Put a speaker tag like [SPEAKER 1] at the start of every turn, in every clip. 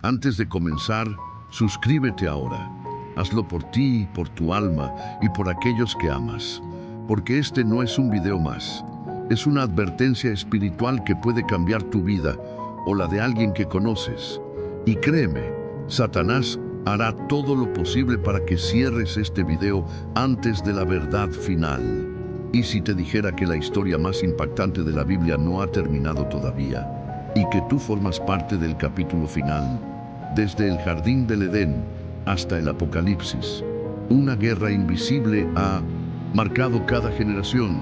[SPEAKER 1] Antes de comenzar, suscríbete ahora. Hazlo por ti, por tu alma y por aquellos que amas. Porque este no es un video más. Es una advertencia espiritual que puede cambiar tu vida o la de alguien que conoces. Y créeme, Satanás hará todo lo posible para que cierres este video antes de la verdad final. ¿Y si te dijera que la historia más impactante de la Biblia no ha terminado todavía? Y que tú formas parte del capítulo final, desde el jardín del Edén hasta el Apocalipsis. Una guerra invisible ha marcado cada generación.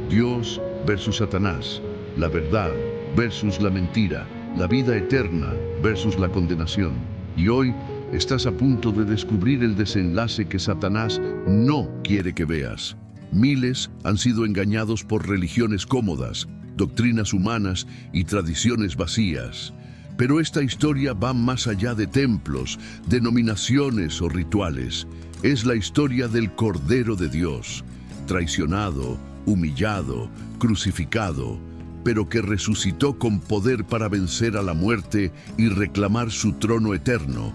[SPEAKER 1] Dios versus Satanás, la verdad versus la mentira, la vida eterna versus la condenación. Y hoy estás a punto de descubrir el desenlace que Satanás no quiere que veas. Miles han sido engañados por religiones cómodas, doctrinas humanas y tradiciones vacías. Pero esta historia va más allá de templos, denominaciones o rituales. Es la historia del Cordero de Dios, traicionado, humillado, crucificado, pero que resucitó con poder para vencer a la muerte y reclamar su trono eterno.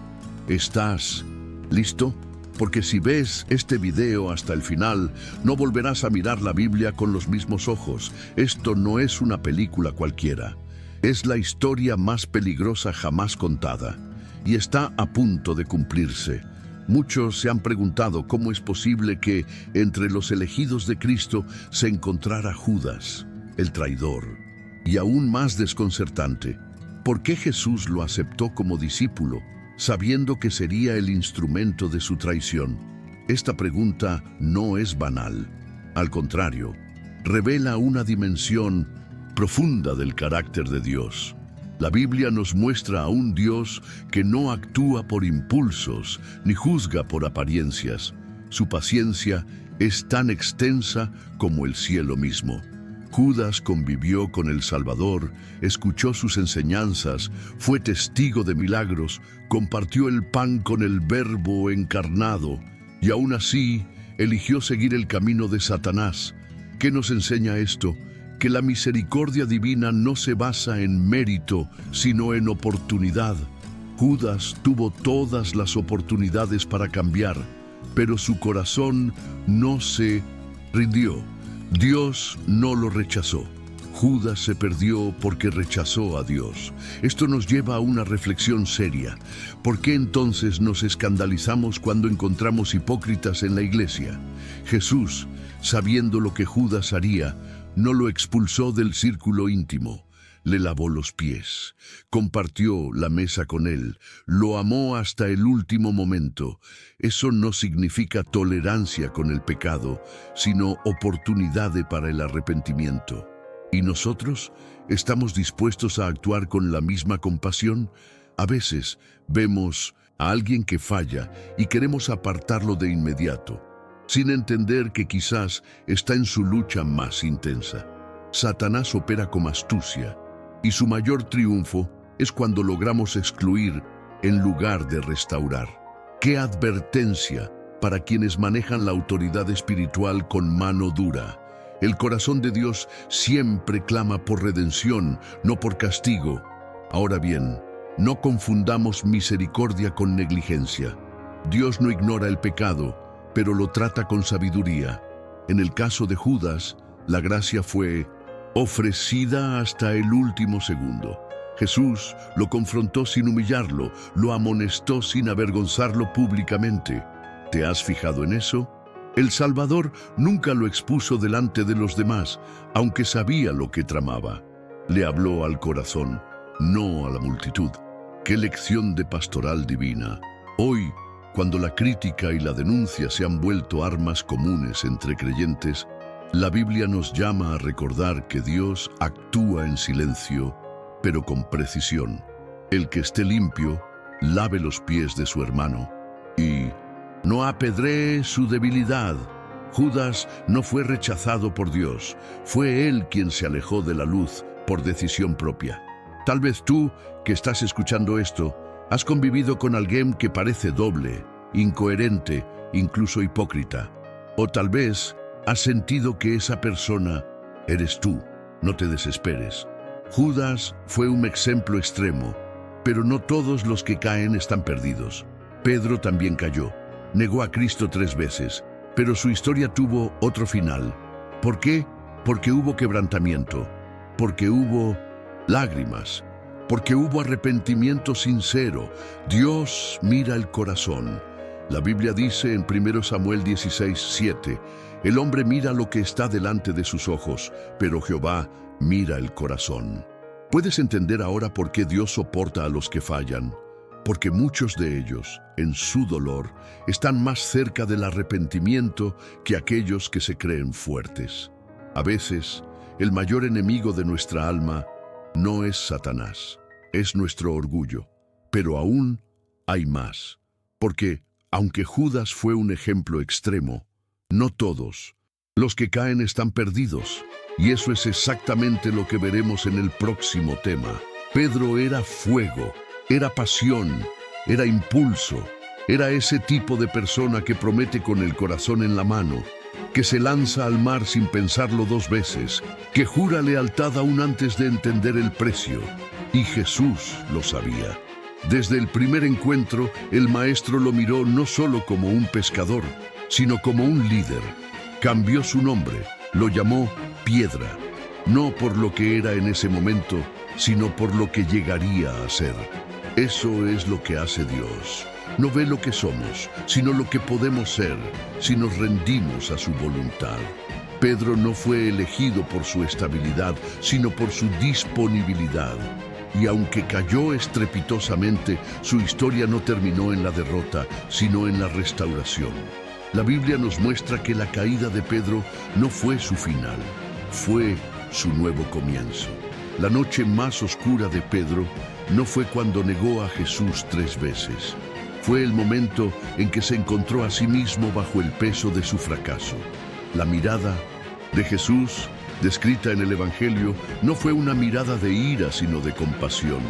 [SPEAKER 1] ¿Estás listo? Porque si ves este video hasta el final, no volverás a mirar la Biblia con los mismos ojos. Esto no es una película cualquiera. Es la historia más peligrosa jamás contada, y está a punto de cumplirse. Muchos se han preguntado cómo es posible que entre los elegidos de Cristo se encontrara Judas, el traidor. Y aún más desconcertante, ¿por qué Jesús lo aceptó como discípulo, sabiendo que sería el instrumento de su traición? Esta pregunta no es banal. Al contrario, revela una dimensión profunda del carácter de Dios. La Biblia nos muestra a un Dios que no actúa por impulsos ni juzga por apariencias. Su paciencia es tan extensa como el cielo mismo. Judas convivió con el Salvador, escuchó sus enseñanzas, fue testigo de milagros, compartió el pan con el Verbo encarnado y aún así eligió seguir el camino de Satanás. ¿Qué nos enseña esto? Que la misericordia divina no se basa en mérito, sino en oportunidad. Judas tuvo todas las oportunidades para cambiar, pero su corazón no se rindió. Dios no lo rechazó. Judas se perdió porque rechazó a Dios. Esto nos lleva a una reflexión seria. ¿Por qué entonces nos escandalizamos cuando encontramos hipócritas en la iglesia? Jesús, sabiendo lo que Judas haría, no lo expulsó del círculo íntimo, le lavó los pies, compartió la mesa con él, lo amó hasta el último momento. Eso no significa tolerancia con el pecado, sino oportunidad para el arrepentimiento. ¿Y nosotros estamos dispuestos a actuar con la misma compasión? A veces vemos a alguien que falla y queremos apartarlo de inmediato, sin entender que quizás está en su lucha más intensa. Satanás opera con astucia, y su mayor triunfo es cuando logramos excluir en lugar de restaurar. ¡Qué advertencia para quienes manejan la autoridad espiritual con mano dura! El corazón de Dios siempre clama por redención, no por castigo. Ahora bien, no confundamos misericordia con negligencia. Dios no ignora el pecado, pero lo trata con sabiduría. En el caso de Judas, la gracia fue ofrecida hasta el último segundo. Jesús lo confrontó sin humillarlo, lo amonestó sin avergonzarlo públicamente. ¿Te has fijado en eso? El Salvador nunca lo expuso delante de los demás, aunque sabía lo que tramaba. Le habló al corazón, no a la multitud. ¡Qué lección de pastoral divina! Hoy, cuando la crítica y la denuncia se han vuelto armas comunes entre creyentes, la Biblia nos llama a recordar que Dios actúa en silencio, pero con precisión. El que esté limpio, lave los pies de su hermano. Y no apedree su debilidad. Judas no fue rechazado por Dios, fue él quien se alejó de la luz por decisión propia. Tal vez tú, que estás escuchando esto, has convivido con alguien que parece doble, incoherente, incluso hipócrita. O tal vez has sentido que esa persona eres tú. No te desesperes. Judas fue un ejemplo extremo. Pero no todos los que caen están perdidos. Pedro también cayó. Negó a Cristo 3 veces, pero su historia tuvo otro final. ¿Por qué? Porque hubo quebrantamiento, porque hubo lágrimas, porque hubo arrepentimiento sincero. Dios mira el corazón. La Biblia dice en 1 Samuel 16:7, el hombre mira lo que está delante de sus ojos, pero Jehová mira el corazón. ¿Puedes entender ahora por qué Dios soporta a los que fallan? Porque muchos de ellos, en su dolor, están más cerca del arrepentimiento que aquellos que se creen fuertes. A veces, el mayor enemigo de nuestra alma no es Satanás, es nuestro orgullo. Pero aún hay más, porque aunque Judas fue un ejemplo extremo, no todos los que caen están perdidos. Y eso es exactamente lo que veremos en el próximo tema. Pedro era fuego, era pasión, era impulso, era ese tipo de persona que promete con el corazón en la mano, que se lanza al mar sin pensarlo 2 veces, que jura lealtad aún antes de entender el precio. Y Jesús lo sabía. Desde el primer encuentro, el maestro lo miró no solo como un pescador, sino como un líder. Cambió su nombre, lo llamó Piedra, no por lo que era en ese momento, sino por lo que llegaría a ser. Eso es lo que hace Dios. No ve lo que somos, sino lo que podemos ser si nos rendimos a su voluntad. Pedro no fue elegido por su estabilidad, sino por su disponibilidad. Y aunque cayó estrepitosamente, su historia no terminó en la derrota, sino en la restauración. La Biblia nos muestra que la caída de Pedro no fue su final, fue su nuevo comienzo. La noche más oscura de Pedro no fue cuando negó a Jesús 3 veces. Fue el momento en que se encontró a sí mismo bajo el peso de su fracaso. La mirada de Jesús, descrita en el Evangelio, no fue una mirada de ira, sino de compasión.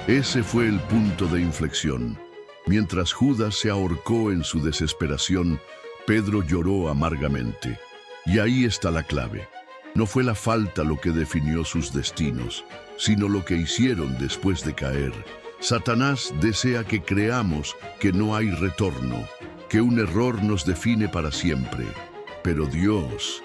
[SPEAKER 1] Ese fue el punto de inflexión. Mientras Judas se ahorcó en su desesperación, Pedro lloró amargamente. Y ahí está la clave. No fue la falta lo que definió sus destinos, sino lo que hicieron después de caer. Satanás desea que creamos que no hay retorno, que un error nos define para siempre. Pero Dios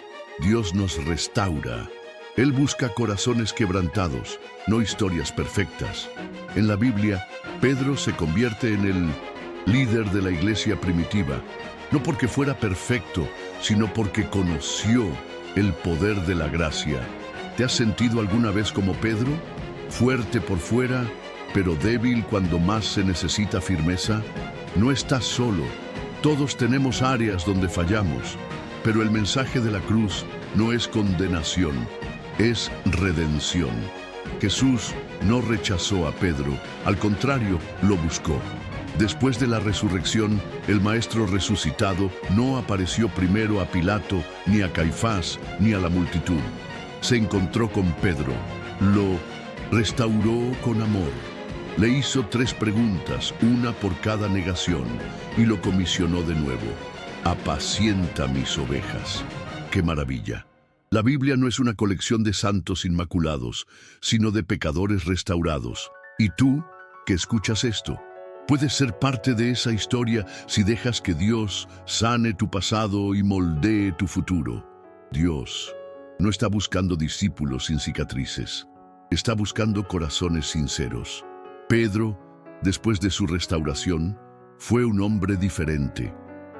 [SPEAKER 1] nos restaura. Él busca corazones quebrantados, no historias perfectas. En la Biblia, Pedro se convierte en el líder de la iglesia primitiva, no porque fuera perfecto, sino porque conoció el poder de la gracia. ¿Te has sentido alguna vez como Pedro? Fuerte por fuera, pero débil cuando más se necesita firmeza. No estás solo. Todos tenemos áreas donde fallamos, pero el mensaje de la cruz no es condenación, es redención. Jesús no rechazó a Pedro, al contrario, lo buscó. Después de la resurrección, el Maestro resucitado no apareció primero a Pilato, ni a Caifás, ni a la multitud. Se encontró con Pedro, lo restauró con amor. Le hizo 3 preguntas, una por cada negación, y lo comisionó de nuevo. Apacienta mis ovejas. ¡Qué maravilla! La Biblia no es una colección de santos inmaculados, sino de pecadores restaurados. Y tú, que escuchas esto, puedes ser parte de esa historia si dejas que Dios sane tu pasado y moldee tu futuro. Dios no está buscando discípulos sin cicatrices, está buscando corazones sinceros. Pedro, después de su restauración, fue un hombre diferente.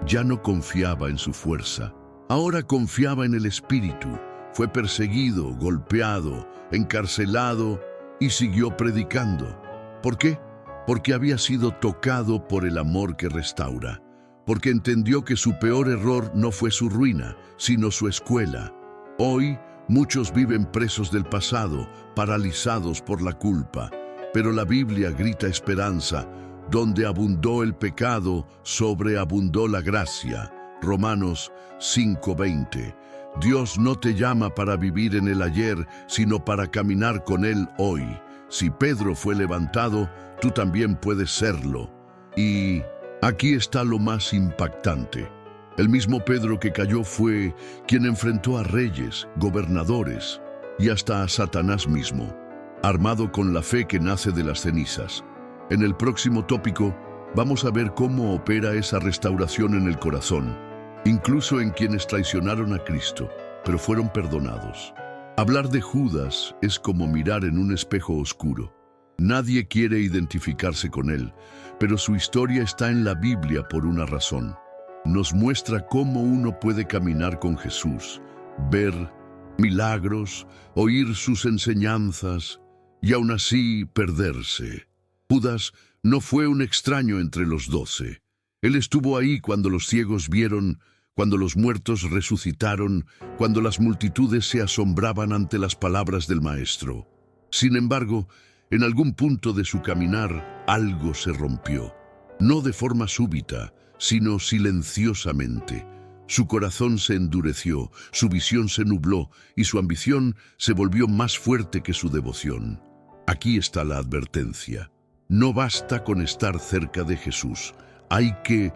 [SPEAKER 1] Ya no confiaba en su fuerza, ahora confiaba en el Espíritu. Fue perseguido, golpeado, encarcelado y siguió predicando. ¿Por qué? Porque había sido tocado por el amor que restaura, porque entendió que su peor error no fue su ruina, sino su escuela. Hoy, muchos viven presos del pasado, paralizados por la culpa, pero la Biblia grita esperanza. Donde abundó el pecado, sobreabundó la gracia. Romanos 5:20. Dios no te llama para vivir en el ayer, sino para caminar con Él hoy. Si Pedro fue levantado, tú también puedes serlo. Y aquí está lo más impactante. El mismo Pedro que cayó fue quien enfrentó a reyes, gobernadores y hasta a Satanás mismo, armado con la fe que nace de las cenizas. En el próximo tópico vamos a ver cómo opera esa restauración en el corazón, incluso en quienes traicionaron a Cristo, pero fueron perdonados. Hablar de Judas es como mirar en un espejo oscuro. Nadie quiere identificarse con él, pero su historia está en la Biblia por una razón. Nos muestra cómo uno puede caminar con Jesús, ver milagros, oír sus enseñanzas y aún así perderse. Judas no fue un extraño entre los 12. Él estuvo ahí cuando los ciegos vieron, cuando los muertos resucitaron, cuando las multitudes se asombraban ante las palabras del Maestro. Sin embargo, en algún punto de su caminar, algo se rompió. No de forma súbita, sino silenciosamente. Su corazón se endureció, su visión se nubló y su ambición se volvió más fuerte que su devoción. Aquí está la advertencia. No basta con estar cerca de Jesús. Hay que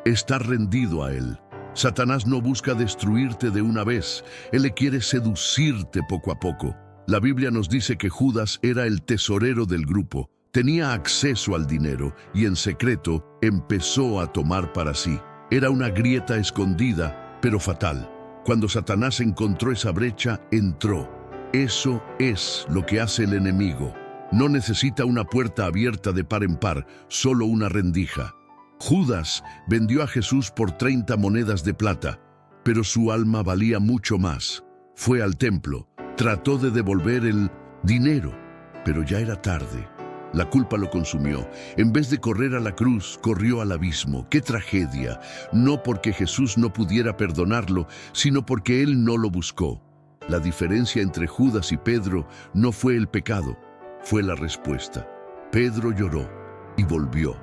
[SPEAKER 1] estar rendido a Él. Satanás no busca destruirte de una vez. Él le quiere seducirte poco a poco. La Biblia nos dice que Judas era el tesorero del grupo. Tenía acceso al dinero y en secreto empezó a tomar para sí. Era una grieta escondida, pero fatal. Cuando Satanás encontró esa brecha, entró. Eso es lo que hace el enemigo. No necesita una puerta abierta de par en par, solo una rendija. Judas vendió a Jesús por 30 monedas de plata, pero su alma valía mucho más. Fue al templo, trató de devolver el dinero, pero ya era tarde. La culpa lo consumió. En vez de correr a la cruz, corrió al abismo. ¡Qué tragedia! No porque Jesús no pudiera perdonarlo, sino porque él no lo buscó. La diferencia entre Judas y Pedro no fue el pecado, fue la respuesta. Pedro lloró y volvió.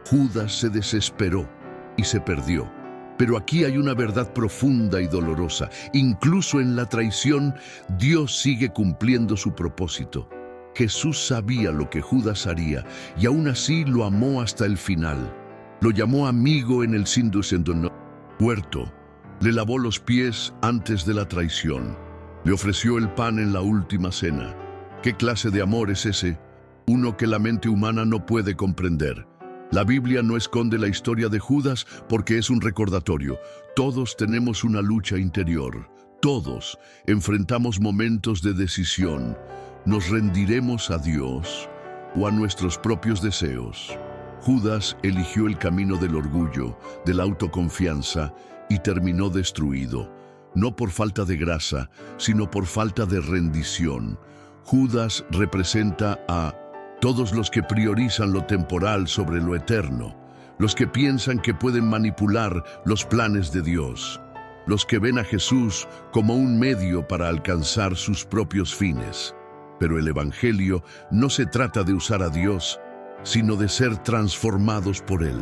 [SPEAKER 1] Judas se desesperó y se perdió. Pero aquí hay una verdad profunda y dolorosa. Incluso en la traición, Dios sigue cumpliendo su propósito. Jesús sabía lo que Judas haría y aún así lo amó hasta el final. Lo llamó amigo en el huerto. Le lavó los pies antes de la traición. Le ofreció el pan en la última cena. ¿Qué clase de amor es ese? Uno que la mente humana no puede comprender. La Biblia no esconde la historia de Judas porque es un recordatorio. Todos tenemos una lucha interior. Todos enfrentamos momentos de decisión. ¿Nos rendiremos a Dios o a nuestros propios deseos? Judas eligió el camino del orgullo, de la autoconfianza y terminó destruido. No por falta de grasa, sino por falta de rendición. Judas representa a todos los que priorizan lo temporal sobre lo eterno, los que piensan que pueden manipular los planes de Dios, los que ven a Jesús como un medio para alcanzar sus propios fines. Pero el Evangelio no se trata de usar a Dios, sino de ser transformados por Él.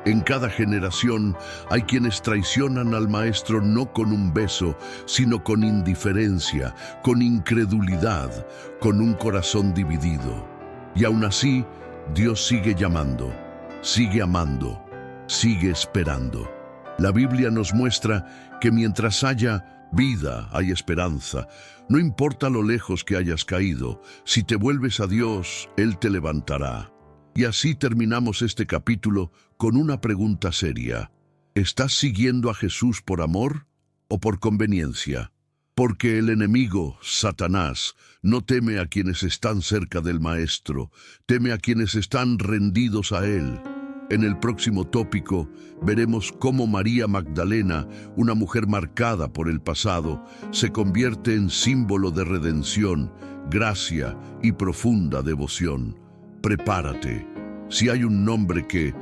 [SPEAKER 1] En cada generación hay quienes traicionan al Maestro no con un beso, sino con indiferencia, con incredulidad, con un corazón dividido. Y aún así, Dios sigue llamando, sigue amando, sigue esperando. La Biblia nos muestra que mientras haya vida, hay esperanza. No importa lo lejos que hayas caído, si te vuelves a Dios, Él te levantará. Y así terminamos este capítulo con una pregunta seria. ¿Estás siguiendo a Jesús por amor o por conveniencia? Porque el enemigo, Satanás, no teme a quienes están cerca del Maestro, teme a quienes están rendidos a Él. En el próximo tópico veremos cómo María Magdalena, una mujer marcada por el pasado, se convierte en símbolo de redención, gracia y profunda devoción. Prepárate. Si hay un nombre que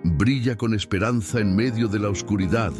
[SPEAKER 1] brilla con esperanza en medio de la oscuridad,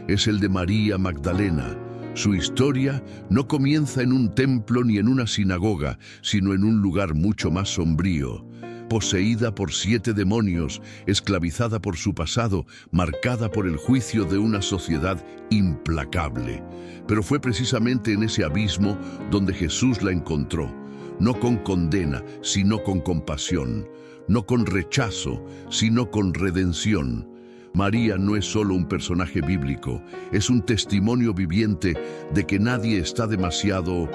[SPEAKER 1] es el de María Magdalena. Su historia no comienza en un templo ni en una sinagoga, sino en un lugar mucho más sombrío. Poseída por 7 demonios, esclavizada por su pasado, marcada por el juicio de una sociedad implacable. Pero fue precisamente en ese abismo donde Jesús la encontró, no con condena, sino con compasión, no con rechazo, sino con redención. María no es solo un personaje bíblico, es un testimonio viviente de que nadie está demasiado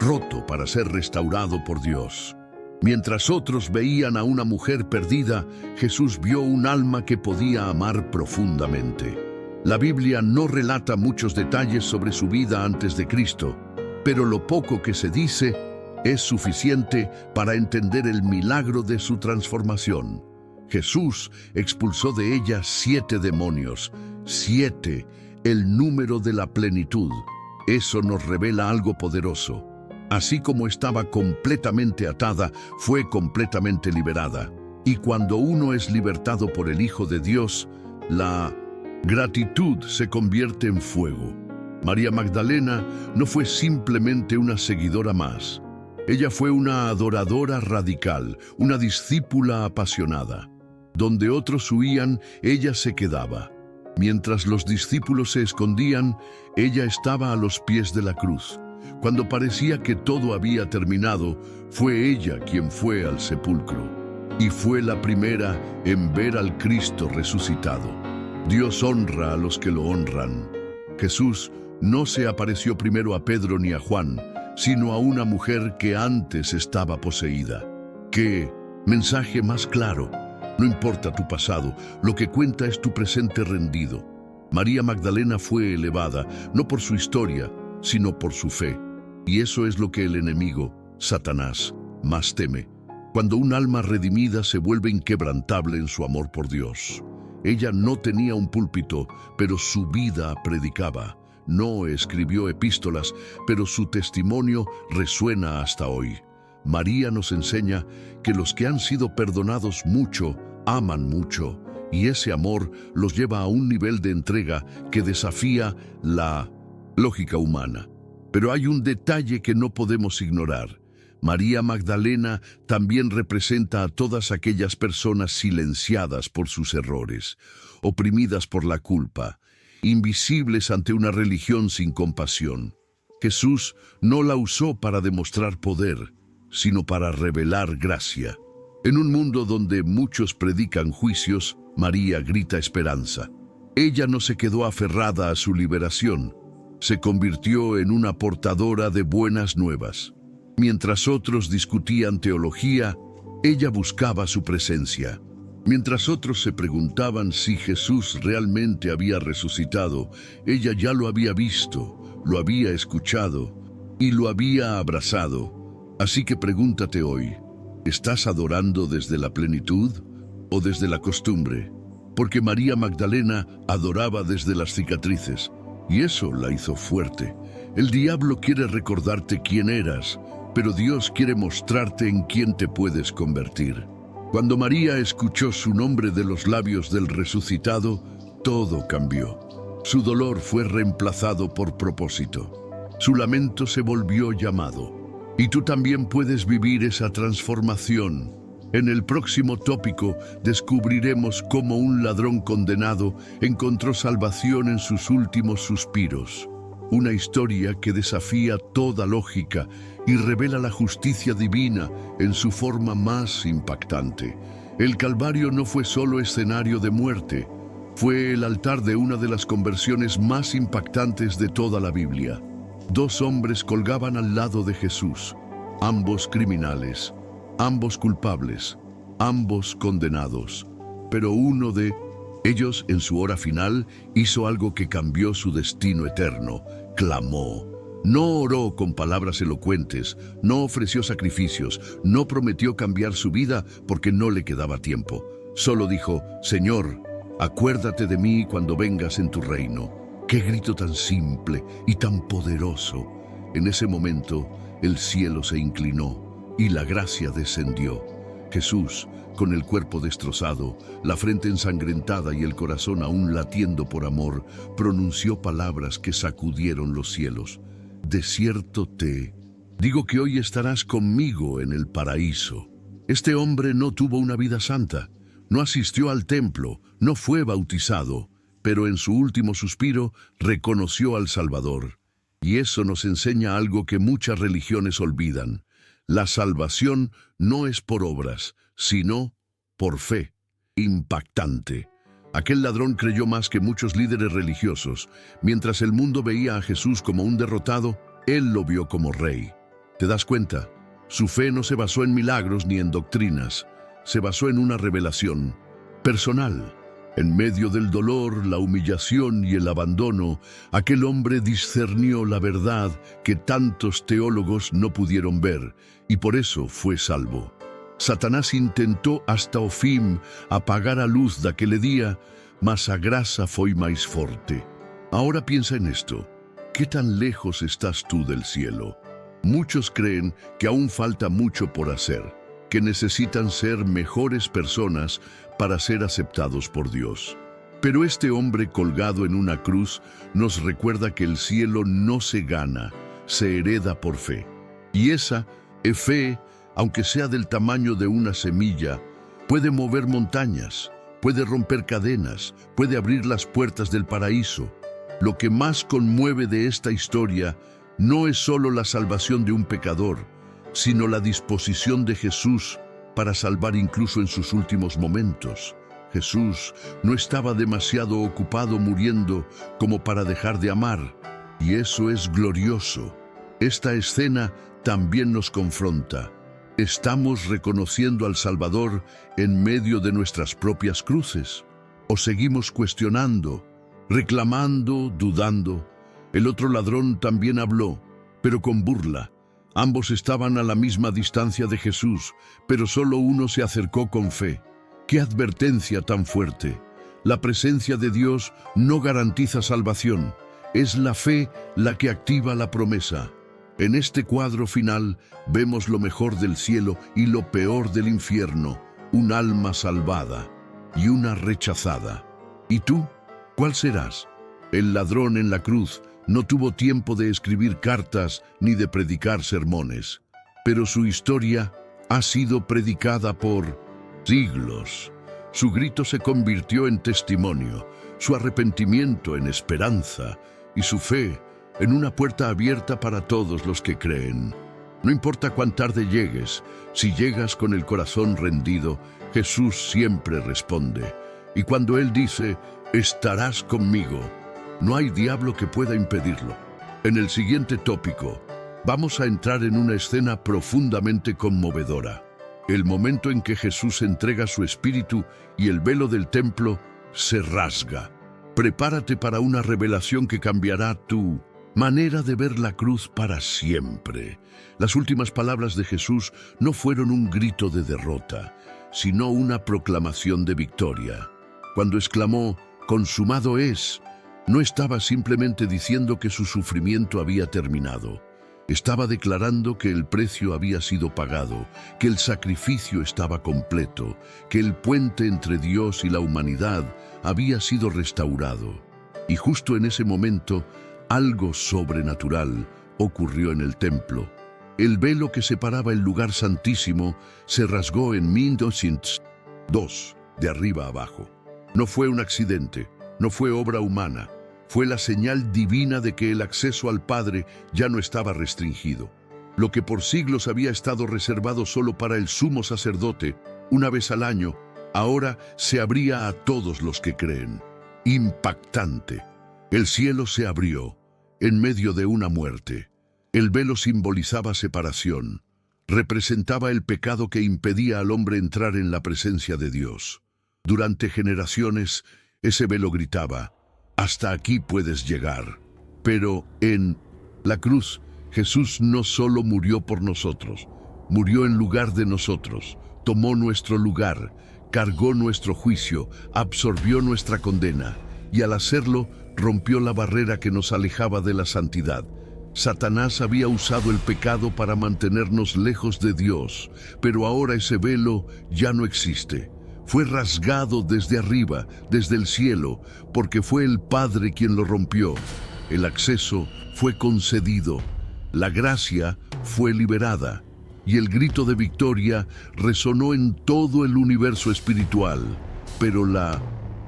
[SPEAKER 1] roto para ser restaurado por Dios. Mientras otros veían a una mujer perdida, Jesús vio un alma que podía amar profundamente. La Biblia no relata muchos detalles sobre su vida antes de Cristo, pero lo poco que se dice es suficiente para entender el milagro de su transformación. Jesús expulsó de ella 7 demonios, 7, el número de la plenitud. Eso nos revela algo poderoso. Así como estaba completamente atada, fue completamente liberada. Y cuando uno es libertado por el Hijo de Dios, la gratitud se convierte en fuego. María Magdalena no fue simplemente una seguidora más. Ella fue una adoradora radical, una discípula apasionada. Donde otros huían, ella se quedaba. Mientras los discípulos se escondían, ella estaba a los pies de la cruz. Cuando parecía que todo había terminado, fue ella quien fue al sepulcro. Y fue la primera en ver al Cristo resucitado. Dios honra a los que lo honran. Jesús no se apareció primero a Pedro ni a Juan, sino a una mujer que antes estaba poseída. ¡Qué mensaje más claro! No importa tu pasado, lo que cuenta es tu presente rendido. María Magdalena fue elevada, no por su historia, sino por su fe. Y eso es lo que el enemigo, Satanás, más teme. Cuando un alma redimida se vuelve inquebrantable en su amor por Dios. Ella no tenía un púlpito, pero su vida predicaba. No escribió epístolas, pero su testimonio resuena hasta hoy. María nos enseña que los que han sido perdonados mucho, aman mucho, y ese amor los lleva a un nivel de entrega que desafía la lógica humana. Pero hay un detalle que no podemos ignorar. María Magdalena también representa a todas aquellas personas silenciadas por sus errores, oprimidas por la culpa, invisibles ante una religión sin compasión. Jesús no la usó para demostrar poder, sino para revelar gracia. En un mundo donde muchos predican juicios, María grita esperanza. Ella no se quedó aferrada a su liberación, se convirtió en una portadora de buenas nuevas. Mientras otros discutían teología, ella buscaba su presencia. Mientras otros se preguntaban si Jesús realmente había resucitado, ella ya lo había visto, lo había escuchado y lo había abrazado. Así que pregúntate hoy, ¿estás adorando desde la plenitud o desde la costumbre? Porque María Magdalena adoraba desde las cicatrices, y eso la hizo fuerte. El diablo quiere recordarte quién eras, pero Dios quiere mostrarte en quién te puedes convertir. Cuando María escuchó su nombre de los labios del resucitado, todo cambió. Su dolor fue reemplazado por propósito. Su lamento se volvió llamado. Y tú también puedes vivir esa transformación. En el próximo tópico descubriremos cómo un ladrón condenado encontró salvación en sus últimos suspiros. Una historia que desafía toda lógica y revela la justicia divina en su forma más impactante. El Calvario no fue solo escenario de muerte, fue el altar de una de las conversiones más impactantes de toda la Biblia. 2 hombres colgaban al lado de Jesús, ambos criminales, ambos culpables, ambos condenados. Pero uno de ellos, en su hora final, hizo algo que cambió su destino eterno. Clamó. No oró con palabras elocuentes, no ofreció sacrificios, no prometió cambiar su vida porque no le quedaba tiempo. Solo dijo, Señor, acuérdate de mí cuando vengas en tu reino. ¡Qué grito tan simple y tan poderoso! En ese momento, el cielo se inclinó y la gracia descendió. Jesús, con el cuerpo destrozado, la frente ensangrentada y el corazón aún latiendo por amor, pronunció palabras que sacudieron los cielos. De cierto te digo que hoy estarás conmigo en el paraíso. Este hombre no tuvo una vida santa, no asistió al templo, no fue bautizado, pero en su último suspiro reconoció al Salvador. Y eso nos enseña algo que muchas religiones olvidan. La salvación no es por obras, sino por fe. Impactante. Aquel ladrón creyó más que muchos líderes religiosos. Mientras el mundo veía a Jesús como un derrotado, él lo vio como rey. ¿Te das cuenta? Su fe no se basó en milagros ni en doctrinas, se basó en una revelación personal. En medio del dolor, la humillación y el abandono, aquel hombre discernió la verdad que tantos teólogos no pudieron ver, y por eso fue salvo. Satanás intentó hasta o fin apagar a luz daquele día, mas a graça foi mais forte. Ahora piensa en esto. ¿Qué tan lejos estás tú del cielo? Muchos creen que aún falta mucho por hacer, que necesitan ser mejores personas para ser aceptados por Dios. Pero este hombre colgado en una cruz nos recuerda que el cielo no se gana, se hereda por fe. Y esa fe, aunque sea del tamaño de una semilla, puede mover montañas, puede romper cadenas, puede abrir las puertas del paraíso. Lo que más conmueve de esta historia no es solo la salvación de un pecador, sino la disposición de Jesús para salvar incluso en sus últimos momentos. Jesús no estaba demasiado ocupado muriendo como para dejar de amar, y eso es glorioso. Esta escena también nos confronta. ¿Estamos reconociendo al Salvador en medio de nuestras propias cruces? ¿O seguimos cuestionando, reclamando, dudando? El otro ladrón también habló, pero con burla. Ambos estaban a la misma distancia de Jesús, pero solo uno se acercó con fe. ¡Qué advertencia tan fuerte! La presencia de Dios no garantiza salvación. Es la fe la que activa la promesa. En este cuadro final vemos lo mejor del cielo y lo peor del infierno, un alma salvada y una rechazada. ¿Y tú? ¿Cuál serás? El ladrón en la cruz no tuvo tiempo de escribir cartas ni de predicar sermones, pero su historia ha sido predicada por siglos. Su grito se convirtió en testimonio, su arrepentimiento en esperanza y su fe en una puerta abierta para todos los que creen. No importa cuán tarde llegues, si llegas con el corazón rendido, Jesús siempre responde. Y cuando Él dice, estarás conmigo, no hay diablo que pueda impedirlo. En el siguiente tópico, vamos a entrar en una escena profundamente conmovedora. El momento en que Jesús entrega su espíritu y el velo del templo se rasga. Prepárate para una revelación que cambiará tu manera de ver la cruz para siempre. Las últimas palabras de Jesús no fueron un grito de derrota, sino una proclamación de victoria. Cuando exclamó, consumado es, no estaba simplemente diciendo que su sufrimiento había terminado. Estaba declarando que el precio había sido pagado, que el sacrificio estaba completo, que el puente entre Dios y la humanidad había sido restaurado. Y justo en ese momento, algo sobrenatural ocurrió en el templo. El velo que separaba el lugar santísimo se rasgó en 1202, de arriba a abajo. No fue un accidente, no fue obra humana. Fue la señal divina de que el acceso al Padre ya no estaba restringido. Lo que por siglos había estado reservado solo para el sumo sacerdote, una vez al año, ahora se abría a todos los que creen. Impactante. El cielo se abrió, en medio de una muerte. El velo simbolizaba separación. Representaba el pecado que impedía al hombre entrar en la presencia de Dios. Durante generaciones, ese velo gritaba, hasta aquí puedes llegar. Pero en la cruz, Jesús no solo murió por nosotros, murió en lugar de nosotros, tomó nuestro lugar, cargó nuestro juicio, absorbió nuestra condena, y al hacerlo, rompió la barrera que nos alejaba de la santidad. Satanás había usado el pecado para mantenernos lejos de Dios, pero ahora ese velo ya no existe. Fue rasgado desde arriba, desde el cielo, porque fue el Padre quien lo rompió. El acceso fue concedido, la gracia fue liberada, y el grito de victoria resonó en todo el universo espiritual. Pero la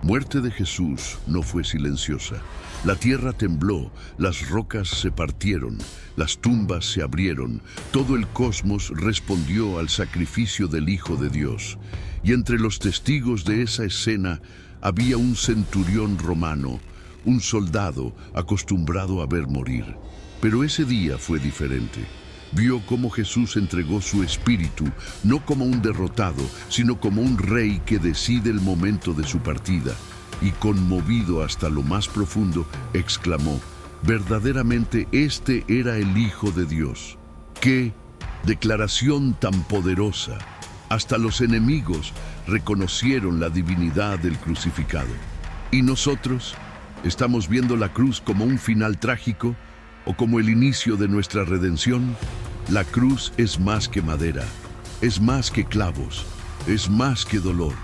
[SPEAKER 1] muerte de Jesús no fue silenciosa. La tierra tembló, las rocas se partieron, las tumbas se abrieron, todo el cosmos respondió al sacrificio del Hijo de Dios. Y entre los testigos de esa escena había un centurión romano, un soldado acostumbrado a ver morir. Pero ese día fue diferente. Vio cómo Jesús entregó su espíritu, no como un derrotado, sino como un rey que decide el momento de su partida. Y conmovido hasta lo más profundo, exclamó: verdaderamente este era el Hijo de Dios. ¡Qué declaración tan poderosa! Hasta los enemigos reconocieron la divinidad del crucificado. ¿Y nosotros? ¿Estamos viendo la cruz como un final trágico o como el inicio de nuestra redención? La cruz es más que madera, es más que clavos, es más que dolor.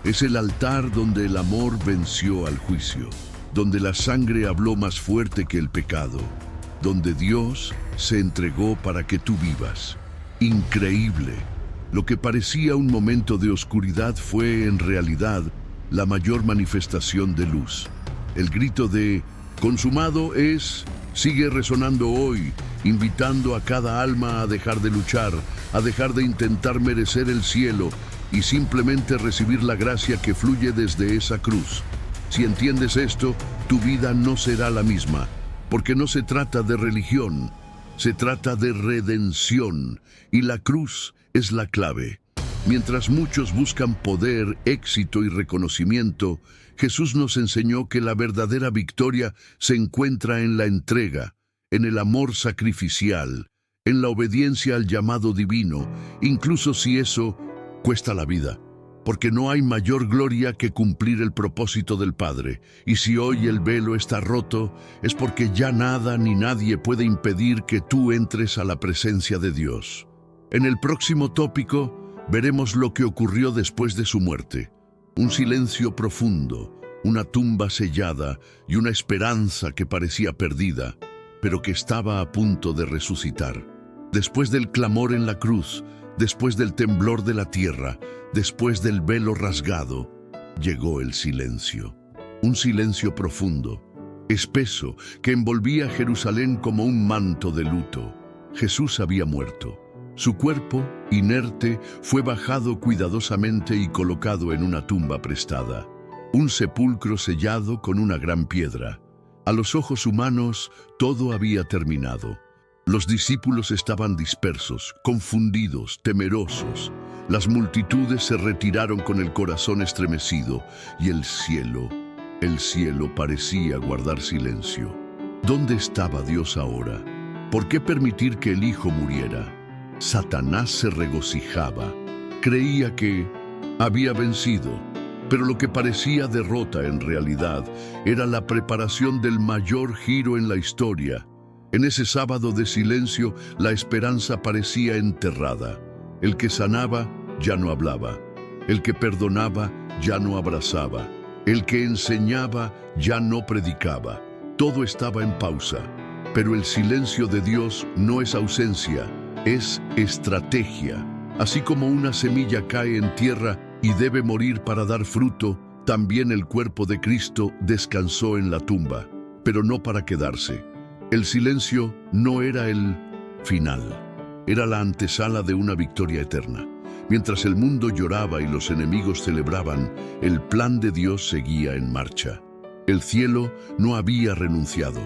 [SPEAKER 1] Es el altar donde el amor venció al juicio, donde la sangre habló más fuerte que el pecado, donde Dios se entregó para que tú vivas. Increíble. Lo que parecía un momento de oscuridad fue en realidad la mayor manifestación de luz. El grito de "consumado es" sigue resonando hoy, invitando a cada alma a dejar de luchar, a dejar de intentar merecer el cielo y simplemente recibir la gracia que fluye desde esa cruz. Si entiendes esto, tu vida no será la misma, porque no se trata de religión, se trata de redención, y la cruz es la clave. Mientras muchos buscan poder, éxito y reconocimiento, Jesús nos enseñó que la verdadera victoria se encuentra en la entrega, en el amor sacrificial, en la obediencia al llamado divino, incluso si eso cuesta la vida. Porque no hay mayor gloria que cumplir el propósito del Padre. Y si hoy el velo está roto, es porque ya nada ni nadie puede impedir que tú entres a la presencia de Dios. En el próximo tópico veremos lo que ocurrió después de su muerte. Un silencio profundo, una tumba sellada y una esperanza que parecía perdida, pero que estaba a punto de resucitar. Después del clamor en la cruz, después del temblor de la tierra, después del velo rasgado, llegó el silencio. Un silencio profundo, espeso, que envolvía Jerusalén como un manto de luto. Jesús había muerto. Su cuerpo, inerte, fue bajado cuidadosamente y colocado en una tumba prestada. Un sepulcro sellado con una gran piedra. A los ojos humanos, todo había terminado. Los discípulos estaban dispersos, confundidos, temerosos. Las multitudes se retiraron con el corazón estremecido y el cielo parecía guardar silencio. ¿Dónde estaba Dios ahora? ¿Por qué permitir que el Hijo muriera? Satanás se regocijaba. Creía que había vencido, pero lo que parecía derrota en realidad era la preparación del mayor giro en la historia. En ese sábado de silencio, la esperanza parecía enterrada. El que sanaba ya no hablaba. El que perdonaba ya no abrazaba. El que enseñaba ya no predicaba. Todo estaba en pausa. Pero el silencio de Dios no es ausencia, es estrategia. Así como una semilla cae en tierra y debe morir para dar fruto, también el cuerpo de Cristo descansó en la tumba, pero no para quedarse. El silencio no era el final, era la antesala de una victoria eterna. Mientras el mundo lloraba y los enemigos celebraban, el plan de Dios seguía en marcha. El cielo no había renunciado.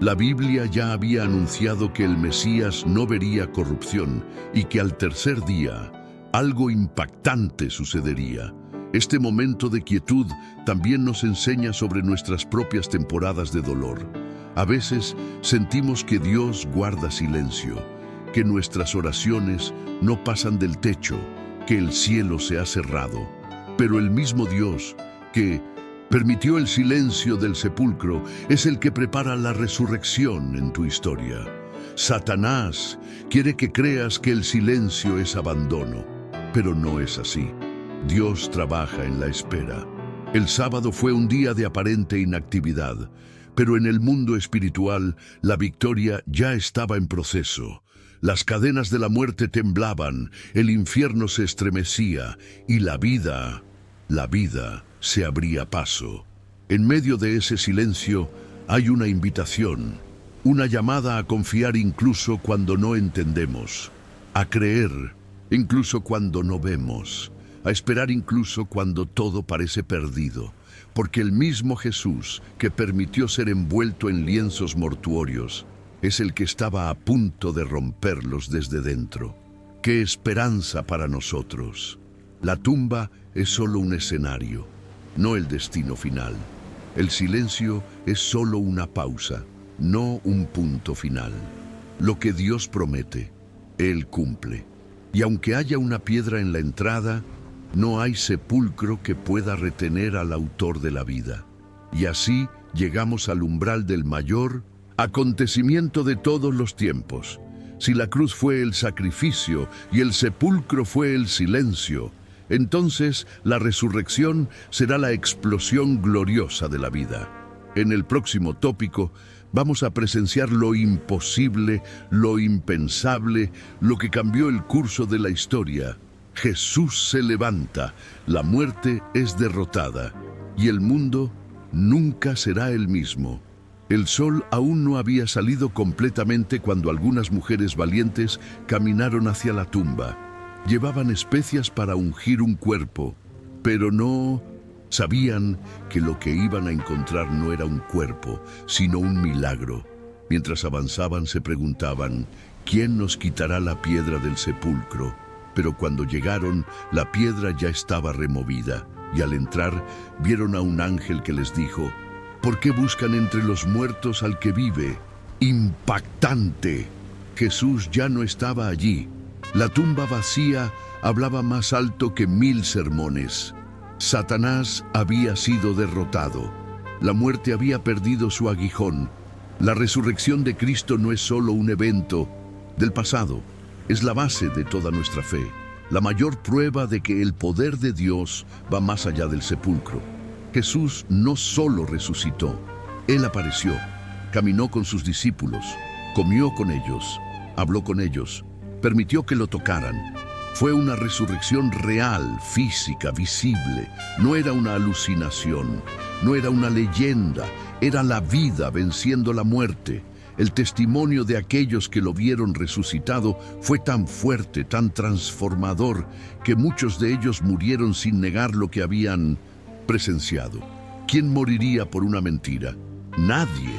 [SPEAKER 1] La Biblia ya había anunciado que el Mesías no vería corrupción y que al tercer día algo impactante sucedería. Este momento de quietud también nos enseña sobre nuestras propias temporadas de dolor. A veces sentimos que Dios guarda silencio, que nuestras oraciones no pasan del techo, que el cielo se ha cerrado. Pero el mismo Dios que permitió el silencio del sepulcro es el que prepara la resurrección en tu historia. Satanás quiere que creas que el silencio es abandono, pero no es así. Dios trabaja en la espera. El sábado fue un día de aparente inactividad, pero en el mundo espiritual la victoria ya estaba en proceso. Las cadenas de la muerte temblaban, el infierno se estremecía y la vida se abría paso. En medio de ese silencio hay una invitación, una llamada a confiar incluso cuando no entendemos, a creer incluso cuando no vemos, a esperar incluso cuando todo parece perdido. Porque el mismo Jesús que permitió ser envuelto en lienzos mortuorios es el que estaba a punto de romperlos desde dentro. ¡Qué esperanza para nosotros! La tumba es solo un escenario, no el destino final. El silencio es solo una pausa, no un punto final. Lo que Dios promete, Él cumple. Y aunque haya una piedra en la entrada, no hay sepulcro que pueda retener al autor de la vida. Y así llegamos al umbral del mayor acontecimiento de todos los tiempos. Si la cruz fue el sacrificio y el sepulcro fue el silencio, entonces la resurrección será la explosión gloriosa de la vida. En el próximo tópico vamos a presenciar lo imposible, lo impensable, lo que cambió el curso de la historia. Jesús se levanta, la muerte es derrotada y el mundo nunca será el mismo. El sol aún no había salido completamente cuando algunas mujeres valientes caminaron hacia la tumba. Llevaban especias para ungir un cuerpo, pero no sabían que lo que iban a encontrar no era un cuerpo, sino un milagro. Mientras avanzaban se preguntaban, ¿quién nos quitará la piedra del sepulcro? Pero cuando llegaron, la piedra ya estaba removida, y al entrar vieron a un ángel que les dijo, ¿por qué buscan entre los muertos al que vive? ¡Impactante! Jesús ya no estaba allí. La tumba vacía hablaba más alto que 1000 sermones. Satanás había sido derrotado. La muerte había perdido su aguijón. La resurrección de Cristo no es solo un evento del pasado, es la base de toda nuestra fe, la mayor prueba de que el poder de Dios va más allá del sepulcro. Jesús no solo resucitó, Él apareció, caminó con sus discípulos, comió con ellos, habló con ellos, permitió que lo tocaran. Fue una resurrección real, física, visible. No era una alucinación, no era una leyenda, era la vida venciendo la muerte. El testimonio de aquellos que lo vieron resucitado fue tan fuerte, tan transformador, que muchos de ellos murieron sin negar lo que habían presenciado. ¿Quién moriría por una mentira? Nadie.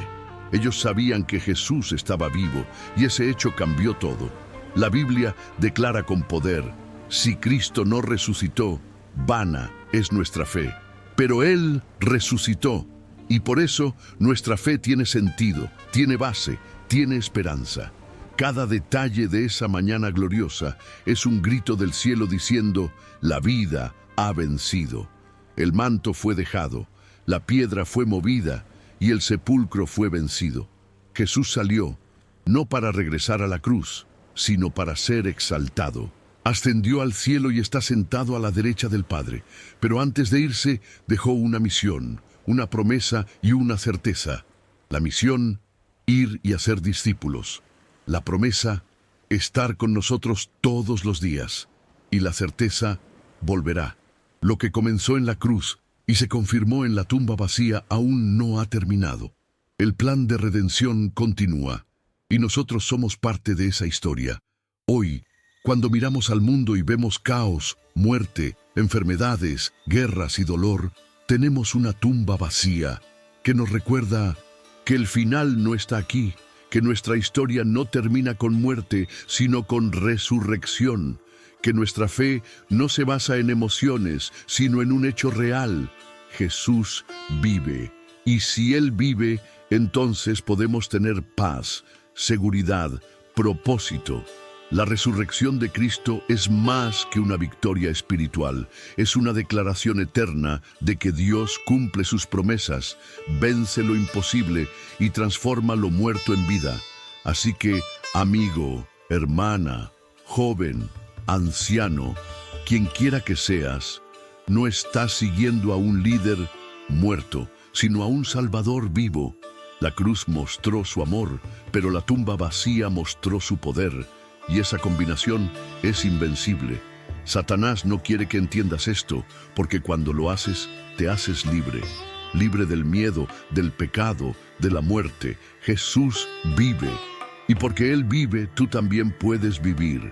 [SPEAKER 1] Ellos sabían que Jesús estaba vivo y ese hecho cambió todo. La Biblia declara con poder, si Cristo no resucitó, vana es nuestra fe. Pero Él resucitó y por eso nuestra fe tiene sentido, tiene base, tiene esperanza. Cada detalle de esa mañana gloriosa es un grito del cielo diciendo, la vida ha vencido. El manto fue dejado, la piedra fue movida y el sepulcro fue vencido. Jesús salió, no para regresar a la cruz, sino para ser exaltado. Ascendió al cielo y está sentado a la derecha del Padre. Pero antes de irse, dejó una misión, una promesa y una certeza. La misión, ir y hacer discípulos. La promesa, estar con nosotros todos los días. Y la certeza, volverá. Lo que comenzó en la cruz y se confirmó en la tumba vacía aún no ha terminado. El plan de redención continúa. Y nosotros somos parte de esa historia. Hoy, cuando miramos al mundo y vemos caos, muerte, enfermedades, guerras y dolor, tenemos una tumba vacía que nos recuerda que el final no está aquí, que nuestra historia no termina con muerte, sino con resurrección, que nuestra fe no se basa en emociones, sino en un hecho real. Jesús vive, y si Él vive, entonces podemos tener paz, seguridad, propósito. La resurrección de Cristo es más que una victoria espiritual, es una declaración eterna de que Dios cumple sus promesas, vence lo imposible y transforma lo muerto en vida. Así que, amigo, hermana, joven, anciano, quien quiera que seas, no estás siguiendo a un líder muerto, sino a un Salvador vivo. La cruz mostró su amor, pero la tumba vacía mostró su poder, y esa combinación es invencible. Satanás no quiere que entiendas esto, porque cuando lo haces, te haces libre. Libre del miedo, del pecado, de la muerte. Jesús vive, y porque Él vive, tú también puedes vivir.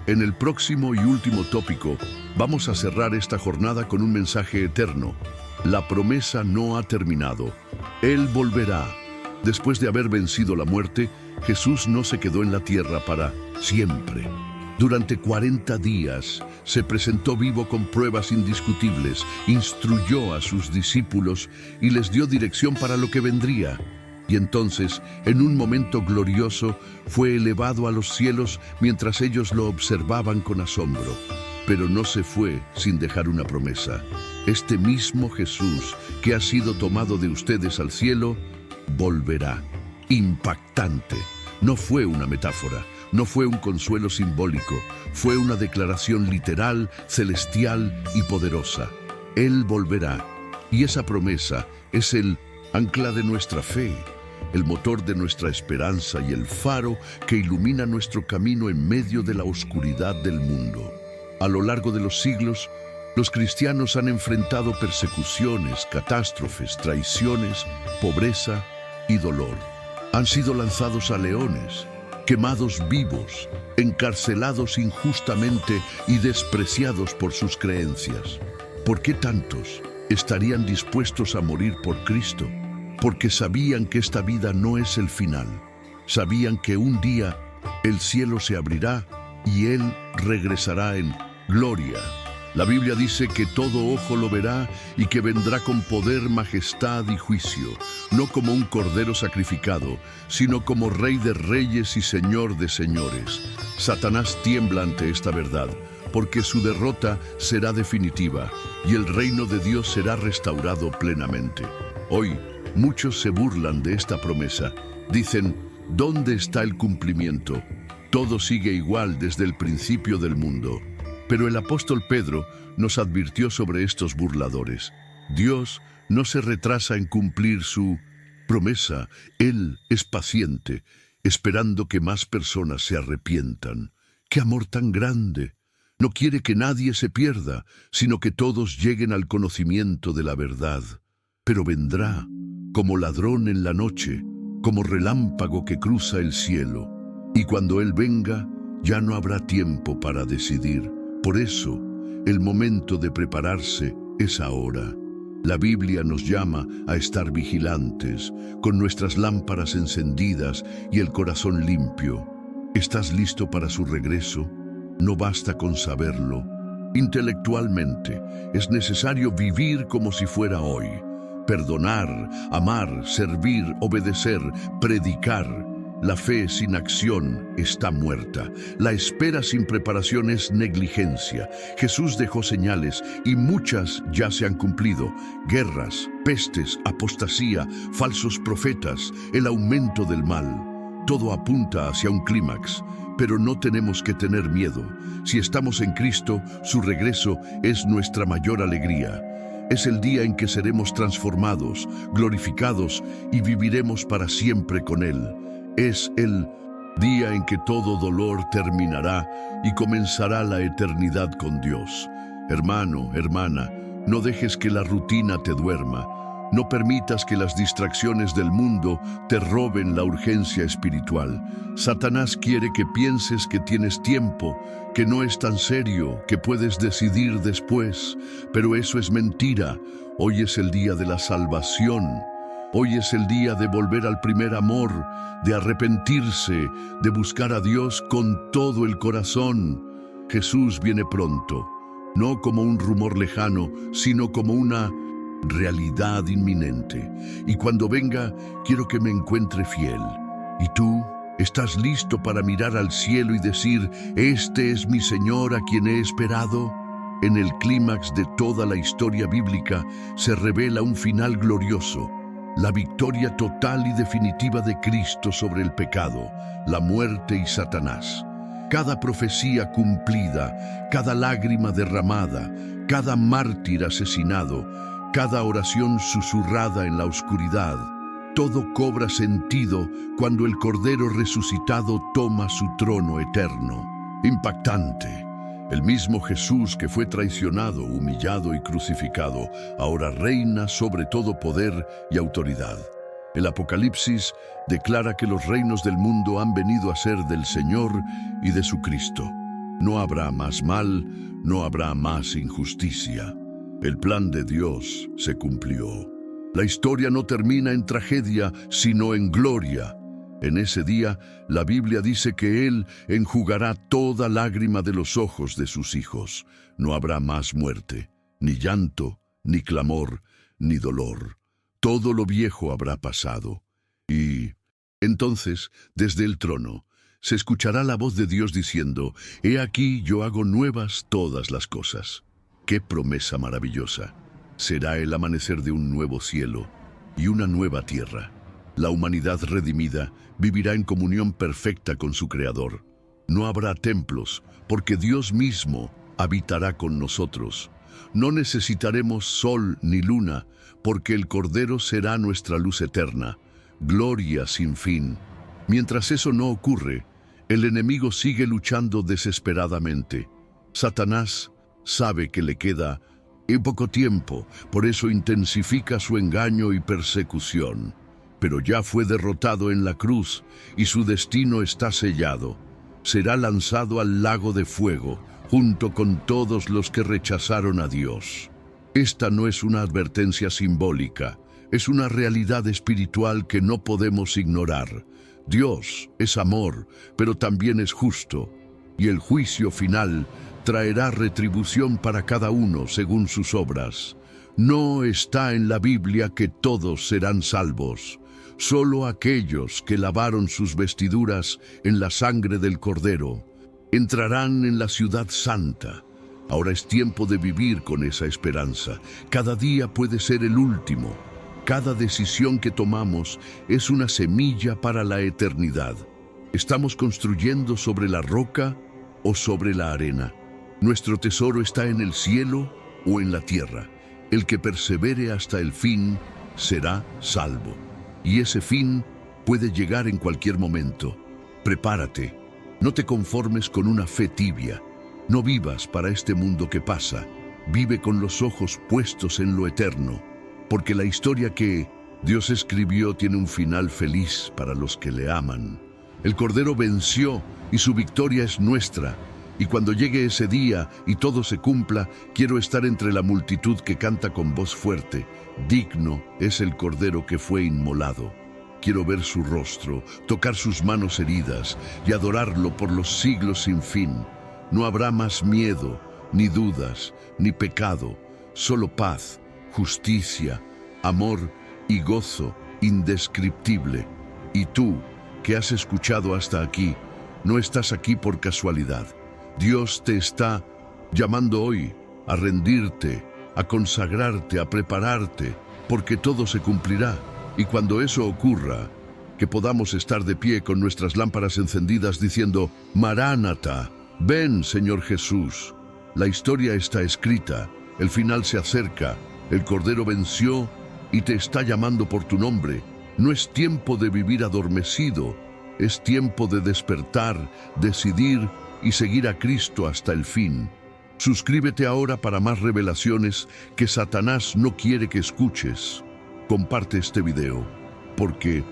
[SPEAKER 1] En el próximo y último tópico, vamos a cerrar esta jornada con un mensaje eterno. La promesa no ha terminado. Él volverá. Después de haber vencido la muerte, Jesús no se quedó en la tierra para siempre. Durante 40 días se presentó vivo con pruebas indiscutibles, instruyó a sus discípulos y les dio dirección para lo que vendría. Y entonces, en un momento glorioso, fue elevado a los cielos mientras ellos lo observaban con asombro. Pero no se fue sin dejar una promesa. Este mismo Jesús que ha sido tomado de ustedes al cielo, volverá. Impactante. No fue una metáfora, no fue un consuelo simbólico, fue una declaración literal, celestial y poderosa. Él volverá. Y esa promesa es el ancla de nuestra fe, el motor de nuestra esperanza y el faro que ilumina nuestro camino en medio de la oscuridad del mundo. A lo largo de los siglos, los cristianos han enfrentado persecuciones, catástrofes, traiciones, pobreza y dolor. Han sido lanzados a leones, quemados vivos, encarcelados injustamente y despreciados por sus creencias. ¿Por qué tantos estarían dispuestos a morir por Cristo? Porque sabían que esta vida no es el final. Sabían que un día el cielo se abrirá y Él regresará en gloria. La Biblia dice que todo ojo lo verá y que vendrá con poder, majestad y juicio, no como un cordero sacrificado, sino como Rey de reyes y Señor de señores. Satanás tiembla ante esta verdad, porque su derrota será definitiva y el reino de Dios será restaurado plenamente. Hoy, muchos se burlan de esta promesa. Dicen, ¿dónde está el cumplimiento? Todo sigue igual desde el principio del mundo. Pero el apóstol Pedro nos advirtió sobre estos burladores. Dios no se retrasa en cumplir su promesa. Él es paciente, esperando que más personas se arrepientan. ¡Qué amor tan grande! No quiere que nadie se pierda, sino que todos lleguen al conocimiento de la verdad. Pero vendrá como ladrón en la noche, como relámpago que cruza el cielo. Y cuando Él venga, ya no habrá tiempo para decidir. Por eso, el momento de prepararse es ahora. La Biblia nos llama a estar vigilantes, con nuestras lámparas encendidas y el corazón limpio. ¿Estás listo para su regreso? No basta con saberlo. Intelectualmente, es necesario vivir como si fuera hoy. Perdonar, amar, servir, obedecer, predicar. La fe sin acción está muerta. La espera sin preparación es negligencia. Jesús dejó señales y muchas ya se han cumplido. Guerras, pestes, apostasía, falsos profetas, el aumento del mal. Todo apunta hacia un clímax, pero no tenemos que tener miedo. Si estamos en Cristo, su regreso es nuestra mayor alegría. Es el día en que seremos transformados, glorificados y viviremos para siempre con Él. Es el día en que todo dolor terminará y comenzará la eternidad con Dios. Hermano, hermana, no dejes que la rutina te duerma. No permitas que las distracciones del mundo te roben la urgencia espiritual. Satanás quiere que pienses que tienes tiempo, que no es tan serio, que puedes decidir después. Pero eso es mentira. Hoy es el día de la salvación. Hoy es el día de volver al primer amor, de arrepentirse, de buscar a Dios con todo el corazón. Jesús viene pronto, no como un rumor lejano, sino como una realidad inminente. Y cuando venga, quiero que me encuentre fiel. ¿Y tú? ¿Estás listo para mirar al cielo y decir, este es mi Señor a quien he esperado? En el clímax de toda la historia bíblica se revela un final glorioso. La victoria total y definitiva de Cristo sobre el pecado, la muerte y Satanás. Cada profecía cumplida, cada lágrima derramada, cada mártir asesinado, cada oración susurrada en la oscuridad, todo cobra sentido cuando el Cordero resucitado toma su trono eterno. Impactante. El mismo Jesús que fue traicionado, humillado y crucificado, ahora reina sobre todo poder y autoridad. El Apocalipsis declara que los reinos del mundo han venido a ser del Señor y de su Cristo. No habrá más mal, no habrá más injusticia. El plan de Dios se cumplió. La historia no termina en tragedia, sino en gloria. En ese día, la Biblia dice que Él enjugará toda lágrima de los ojos de sus hijos. No habrá más muerte, ni llanto, ni clamor, ni dolor. Todo lo viejo habrá pasado. Y entonces, desde el trono, se escuchará la voz de Dios diciendo: «He aquí, yo hago nuevas todas las cosas». ¡Qué promesa maravillosa! Será el amanecer de un nuevo cielo y una nueva tierra. La humanidad redimida vivirá en comunión perfecta con su Creador. No habrá templos, porque Dios mismo habitará con nosotros. No necesitaremos sol ni luna, porque el Cordero será nuestra luz eterna. Gloria sin fin. Mientras eso no ocurre, el enemigo sigue luchando desesperadamente. Satanás sabe que le queda poco tiempo, por eso intensifica su engaño y persecución. Pero ya fue derrotado en la cruz y su destino está sellado. Será lanzado al lago de fuego, junto con todos los que rechazaron a Dios. Esta no es una advertencia simbólica, es una realidad espiritual que no podemos ignorar. Dios es amor, pero también es justo, y el juicio final traerá retribución para cada uno según sus obras. No está en la Biblia que todos serán salvos. Solo aquellos que lavaron sus vestiduras en la sangre del Cordero entrarán en la ciudad santa. Ahora es tiempo de vivir con esa esperanza. Cada día puede ser el último. Cada decisión que tomamos es una semilla para la eternidad. ¿Estamos construyendo sobre la roca o sobre la arena? ¿Nuestro tesoro está en el cielo o en la tierra? El que persevere hasta el fin será salvo. Y ese fin puede llegar en cualquier momento. Prepárate. No te conformes con una fe tibia. No vivas para este mundo que pasa. Vive con los ojos puestos en lo eterno. Porque la historia que Dios escribió tiene un final feliz para los que le aman. El Cordero venció y su victoria es nuestra. Y cuando llegue ese día y todo se cumpla, quiero estar entre la multitud que canta con voz fuerte: «Digno es el Cordero que fue inmolado». Quiero ver su rostro, tocar sus manos heridas y adorarlo por los siglos sin fin. No habrá más miedo, ni dudas, ni pecado, solo paz, justicia, amor y gozo indescriptible. Y tú, que has escuchado hasta aquí, no estás aquí por casualidad. Dios te está llamando hoy a rendirte, a consagrarte, a prepararte, porque todo se cumplirá. Y cuando eso ocurra, que podamos estar de pie con nuestras lámparas encendidas diciendo: «Maránata, ven, Señor Jesús». La historia está escrita, el final se acerca, el Cordero venció y te está llamando por tu nombre. No es tiempo de vivir adormecido, es tiempo de despertar, decidir y seguir a Cristo hasta el fin. Suscríbete ahora para más revelaciones que Satanás no quiere que escuches. Comparte este video, porque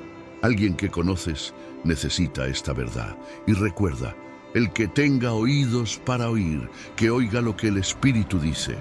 [SPEAKER 1] alguien que conoces necesita esta verdad. Y recuerda, el que tenga oídos para oír, que oiga lo que el Espíritu dice.